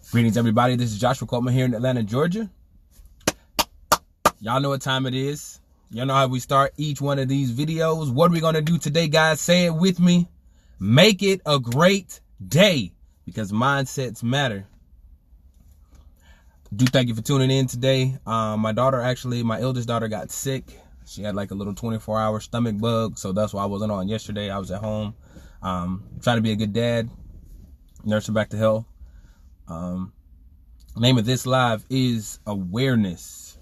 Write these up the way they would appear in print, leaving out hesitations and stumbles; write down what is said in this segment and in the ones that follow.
Greetings, everybody. This is Joshua Coleman here in Atlanta, Georgia. Y'all know what time it is. Y'all know how we start each one of these videos. What are we going to do today, guys? Say it with me. Make it a great day, because mindsets matter. Thank you for tuning in today. My eldest daughter got sick. She had like a little 24-hour stomach bug, so that's why I wasn't on yesterday. I was at home trying to be a good dad, nurse her back to health. Name of this live is awareness,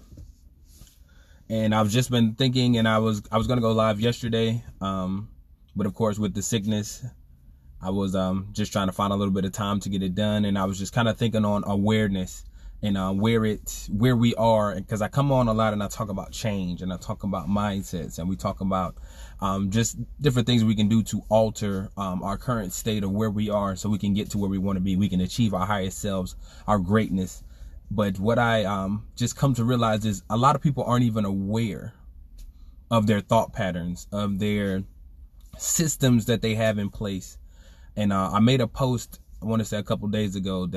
and I've just been thinking, and I was gonna go live yesterday, but of course with the sickness, I was just trying to find a little bit of time to get it done, and I was just kind of thinking on awareness and where we are, because I come on a lot and I talk about change and I talk about mindsets, and we talk about just different things we can do to alter our current state of where we are, so we can get to where we want to be. We can achieve our highest selves, our greatness. But what I just come to realize is a lot of people aren't even aware of their thought patterns, of their systems that they have in place. And I made a post, I want to say a couple days ago,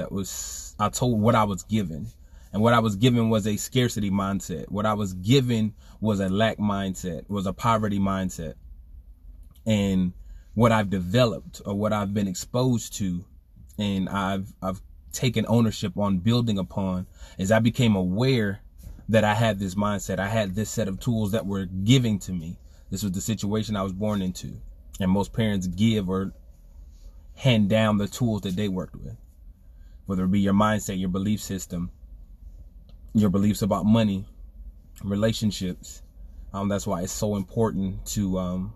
I told what I was given. And what I was given was a scarcity mindset. What I was given was a lack mindset, was a poverty mindset. And what I've developed, or what I've been exposed to, and I've taken ownership on building upon, is I became aware that I had this mindset. I had this set of tools that were giving to me. This was the situation I was born into. And most parents give or hand down the tools that they worked with, whether it be your mindset, your belief system, your beliefs about money, relationships. That's why it's so important to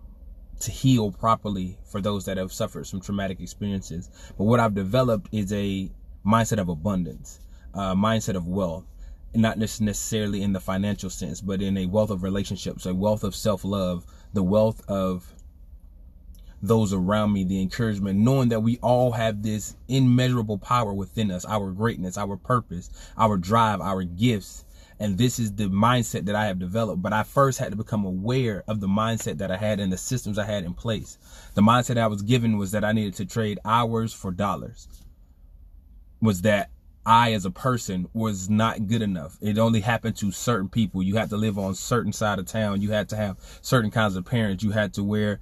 heal properly for those that have suffered some traumatic experiences. But what I've developed is a mindset of abundance, a mindset of wealth, and not just necessarily in the financial sense, but in a wealth of relationships, a wealth of self-love, the wealth of those around me, the encouragement, knowing that we all have this immeasurable power within us, our greatness, our purpose, our drive, our gifts. And this is the mindset that I have developed. But I first had to become aware of the mindset that I had and the systems I had in place. The mindset I was given was that I needed to trade hours for dollars. Was that I, as a person, was not good enough. It only happened to certain people. You had to live on certain side of town. You had to have certain kinds of parents. You had to wear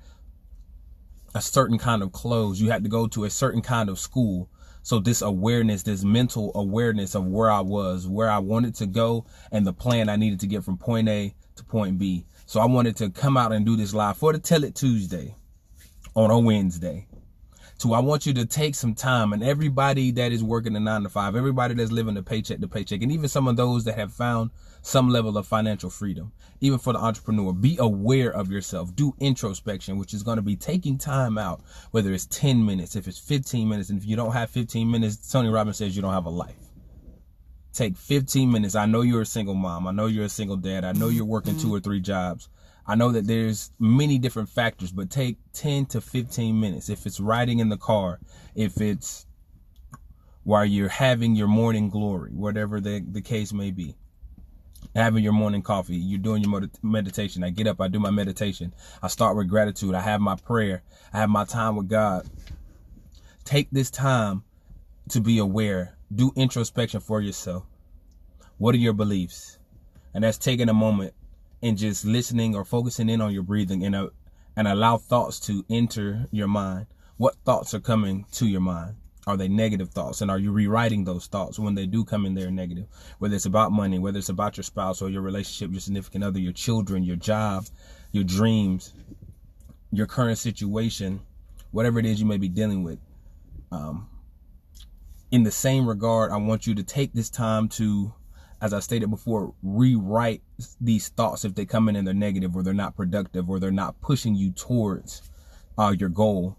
a certain kind of clothes. You had to go to a certain kind of school. So this awareness, this mental awareness of where I was, where I wanted to go, and the plan I needed to get from point A to point B. So I wanted to come out and do this live for the Tell It Tuesday on a Wednesday. So I want you to take some time, and everybody that is working a 9-to-5, everybody that's living a paycheck to paycheck, and even some of those that have found some level of financial freedom, even for the entrepreneur, be aware of yourself. Do introspection, which is going to be taking time out, whether it's 10 minutes, if it's 15 minutes. And if you don't have 15 minutes, Tony Robbins says you don't have a life. Take 15 minutes. I know you're a single mom. I know you're a single dad. I know you're working 2 or 3 jobs. I know that there's many different factors, but take 10 to 15 minutes. If it's riding in the car, if it's while you're having your morning glory, whatever the case may be, having your morning coffee, you're doing your meditation. I get up, I do my meditation. I start with gratitude. I have my prayer. I have my time with God. Take this time to be aware. Do introspection for yourself. What are your beliefs? And that's taking a moment and just listening or focusing in on your breathing, and allow thoughts to enter your mind. What thoughts are coming to your mind? Are they negative thoughts? And are you rewriting those thoughts when they do come in there negative? Whether it's about money, whether it's about your spouse or your relationship, your significant other, your children, your job, your dreams, your current situation, whatever it is you may be dealing with. In the same regard, I want you to take this time to, as I stated before, rewrite these thoughts if they come in and they're negative, or they're not productive, or they're not pushing you towards your goal.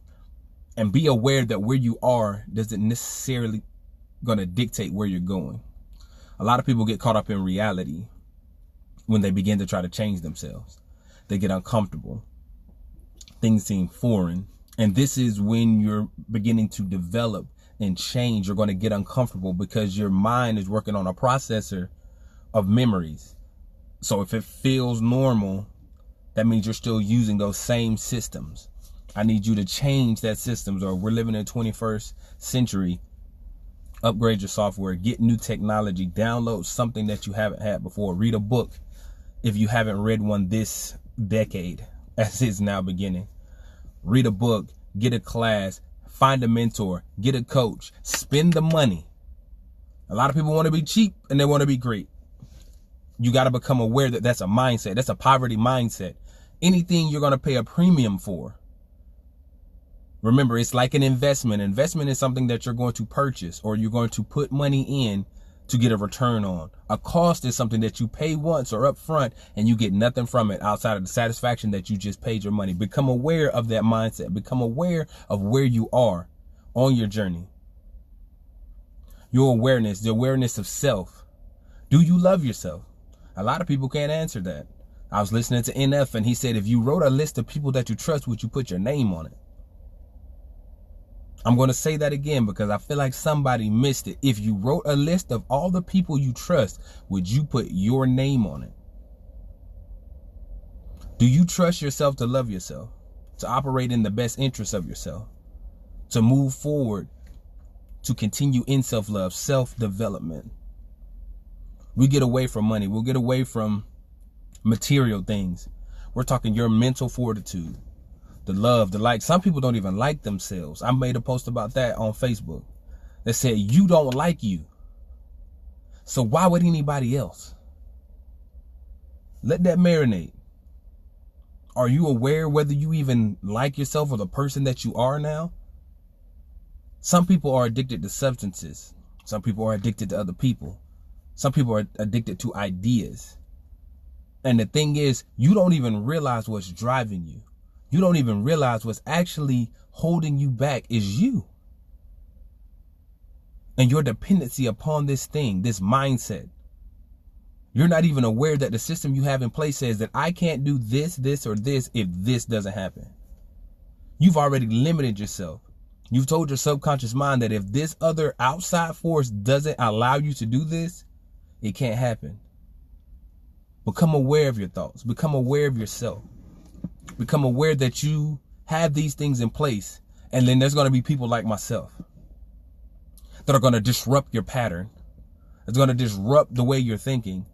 And be aware that where you are doesn't necessarily going to dictate where you're going. A lot of people get caught up in reality when they begin to try to change themselves. They get uncomfortable. Things seem foreign. And this is when you're beginning to develop and change. You're going to get uncomfortable because your mind is working on a processor of memories. So if it feels normal, that means you're still using those same systems. I need you to change that systems, or we're living in the 21st century Upgrade your software, get new technology, download something that you haven't had before, read a book if you haven't read one this decade as it's now beginning. Read a book, get a class, find a mentor, get a coach, spend the money. A lot of people want to be cheap and they want to be great. You got to become aware that that's a mindset. That's a poverty mindset. Anything you're going to pay a premium for. Remember, it's like an investment. Investment is something that you're going to purchase or you're going to put money in to get a return on. A cost is something that you pay once or up front and you get nothing from it outside of the satisfaction that you just paid your money. Become aware of that mindset. Become aware of where you are on your journey. Your awareness, the awareness of self. Do you love yourself? A lot of people can't answer that. I was listening to NF and he said, if you wrote a list of people that you trust, would you put your name on it? I'm going to say that again because I feel like somebody missed it. If you wrote a list of all the people you trust, would you put your name on it? Do you trust yourself to love yourself, to operate in the best interest of yourself, to move forward, to continue in self-love, self-development? We get away from money. We'll get away from material things. We're talking your mental fortitude. The love, the like. Some people don't even like themselves. I made a post about that on Facebook that said, you don't like you. So why would anybody else? Let that marinate. Are you aware whether you even like yourself or the person that you are now? Some people are addicted to substances. Some people are addicted to other people. Some people are addicted to ideas. And the thing is, you don't even realize what's driving you. You don't even realize what's actually holding you back is you. And your dependency upon this thing, this mindset. You're not even aware that the system you have in place says that I can't do this, this, or this if this doesn't happen. You've already limited yourself. You've told your subconscious mind that if this other outside force doesn't allow you to do this, it can't happen. Become aware of your thoughts. Become aware of yourself. Become aware that you have these things in place. And then there's going to be people like myself that are going to disrupt your pattern. It's going to disrupt the way you're thinking.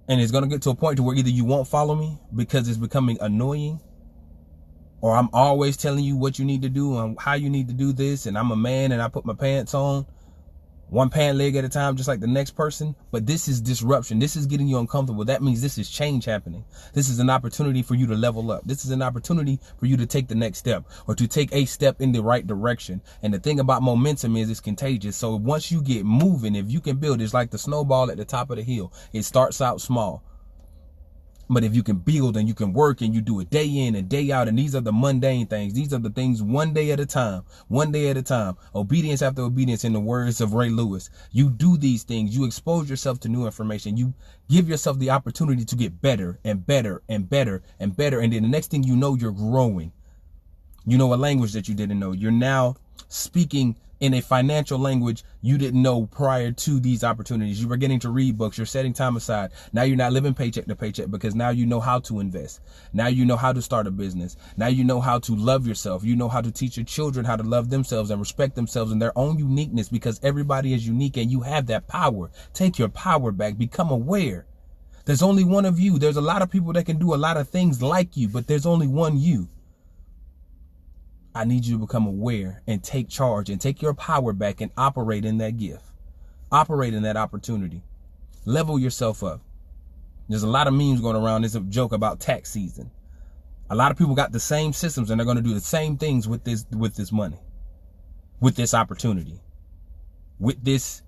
And it's going to get to a point to where either you won't follow me because it's becoming annoying, or I'm always telling you what you need to do and how you need to do this. And I'm a man and I put my pants on one pant leg at a time, just like the next person. But this is disruption. This is getting you uncomfortable. That means this is change happening. This is an opportunity for you to level up. This is an opportunity for you to take the next step or to take a step in the right direction. And the thing about momentum is it's contagious. So once you get moving, if you can build, it's like the snowball at the top of the hill. It starts out small. But if you can build and you can work and you do it day in and day out, and these are the mundane things. These are the things one day at a time, obedience after obedience, in the words of Ray Lewis. You do these things. You expose yourself to new information. You give yourself the opportunity to get better and better and better and better. And then the next thing you know, you're growing. You know a language that you didn't know. You're now speaking in a financial language you didn't know prior to these opportunities. You were getting to read books. You're setting time aside. Now you're not living paycheck to paycheck because now you know how to invest. Now you know how to start a business. Now you know how to love yourself. You know how to teach your children how to love themselves and respect themselves in their own uniqueness, because everybody is unique and you have that power. Take your power back. Become aware. There's only one of you. There's a lot of people that can do a lot of things like you, but there's only one you. I need you to become aware and take charge and take your power back and operate in that gift. Operate in that opportunity. Level yourself up. There's a lot of memes going around. There's a joke about tax season. A lot of people got the same systems and they're going to do the same things with this money, with this opportunity, with this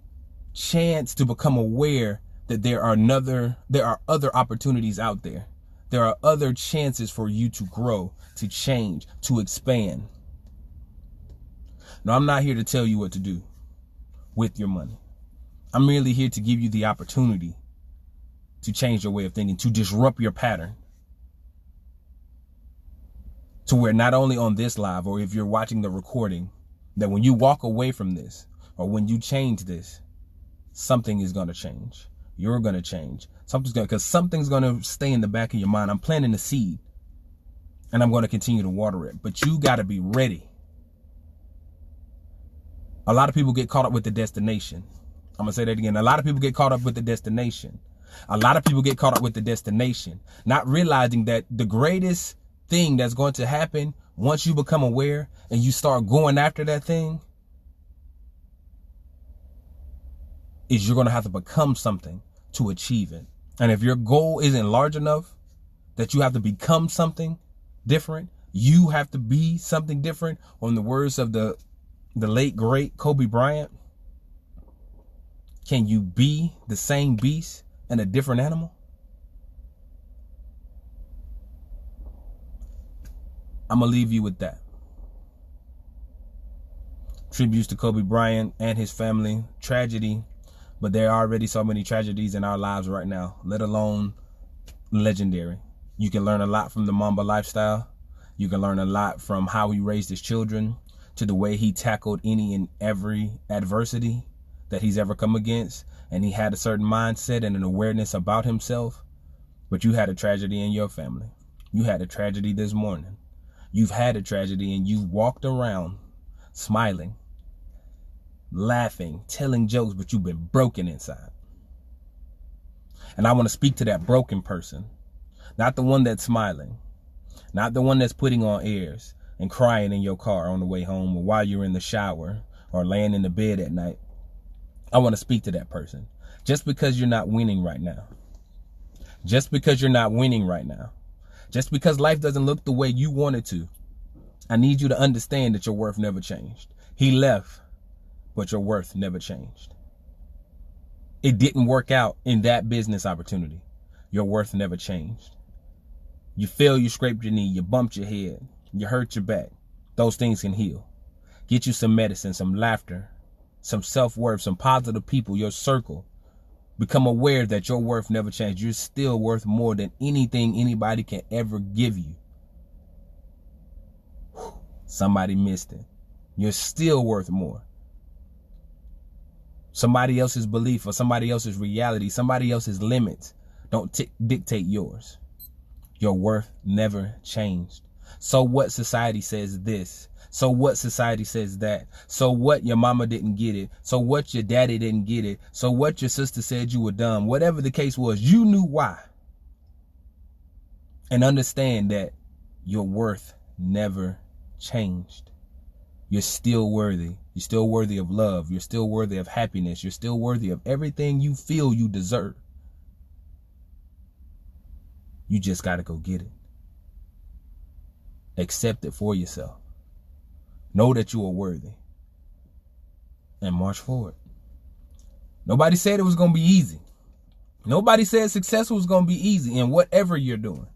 chance to become aware that there are other opportunities out there. There are other chances for you to grow, to change, to expand. No, I'm not here to tell you what to do with your money. I'm merely here to give you the opportunity to change your way of thinking, to disrupt your pattern. To where not only on this live, or if you're watching the recording, that when you walk away from this, or when you change this, something is going to change. You're going to change. Because something's going to stay in the back of your mind. I'm planting a seed and I'm going to continue to water it, but you got to be ready. A lot of people get caught up with the destination. I'm going to say that again. A lot of people get caught up with the destination. A lot of people get caught up with the destination, not realizing that the greatest thing that's going to happen once you become aware and you start going after that thing is you're going to have to become something to achieve it. And if your goal isn't large enough that you have to become something different, you have to be something different. On the words of the late, great Kobe Bryant, can you be the same beast and a different animal? I'm going to leave you with that. Tributes to Kobe Bryant and his family. Tragedy, but there are already so many tragedies in our lives right now, let alone legendary. You can learn a lot from the Mamba lifestyle. You can learn a lot from how he raised his children, to the way he tackled any and every adversity that he's ever come against. And he had a certain mindset and an awareness about himself. But you had a tragedy in your family. You had a tragedy this morning. You've had a tragedy and you've walked around smiling, laughing, telling jokes, but you've been broken inside. And I want to speak to that broken person, not the one that's smiling, not the one that's putting on airs and crying in your car on the way home or while you're in the shower or laying in the bed at night. I want to speak to that person. Just because you're not winning right now, just because you're not winning right now, just because life doesn't look the way you want it to, I need you to understand that your worth never changed. He left, but your worth never changed. It didn't work out in that business opportunity. Your worth never changed. You fell, you scraped your knee, you bumped your head, you hurt your back. Those things can heal. Get you some medicine, some laughter, some self-worth, some positive people, your circle. Become aware that your worth never changed. You're still worth more than anything anybody can ever give you. Somebody missed it. You're still worth more. Somebody else's belief or somebody else's reality, somebody else's limits don't dictate yours. Your worth never changed. So what society says this? So what society says that? So what your mama didn't get it? So what your daddy didn't get it? So what your sister said you were dumb? Whatever the case was, you knew why. And understand that your worth never changed. You're still worthy. You're still worthy of love. You're still worthy of happiness. You're still worthy of everything you feel you deserve. You just got to go get it. Accept it for yourself. Know that you are worthy. And march forward. Nobody said it was going to be easy. Nobody said success was going to be easy in whatever you're doing.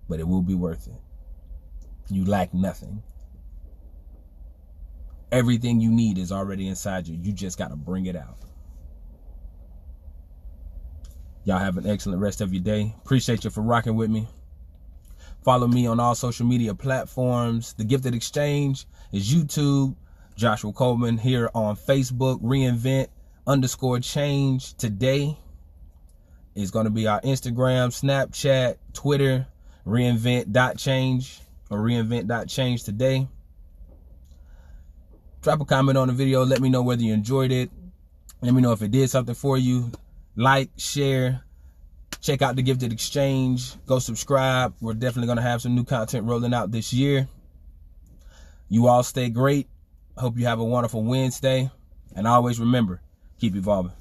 But it will be worth it. You lack nothing. Everything you need is already inside you. You just got to bring it out. Y'all have an excellent rest of your day. Appreciate you for rocking with me. Follow me on all social media platforms. The Gifted Exchange is YouTube. Joshua Coleman here on Facebook. Reinvent_change today is going to be our Instagram, Snapchat, Twitter. Reinvent.change or reinvent.change today. Drop a comment on the video. Let me know whether you enjoyed it. Let me know if it did something for you. Like, share. Check out the Gifted Exchange. Go subscribe. We're definitely going to have some new content rolling out this year. You all stay great. Hope you have a wonderful Wednesday. And always remember, keep evolving.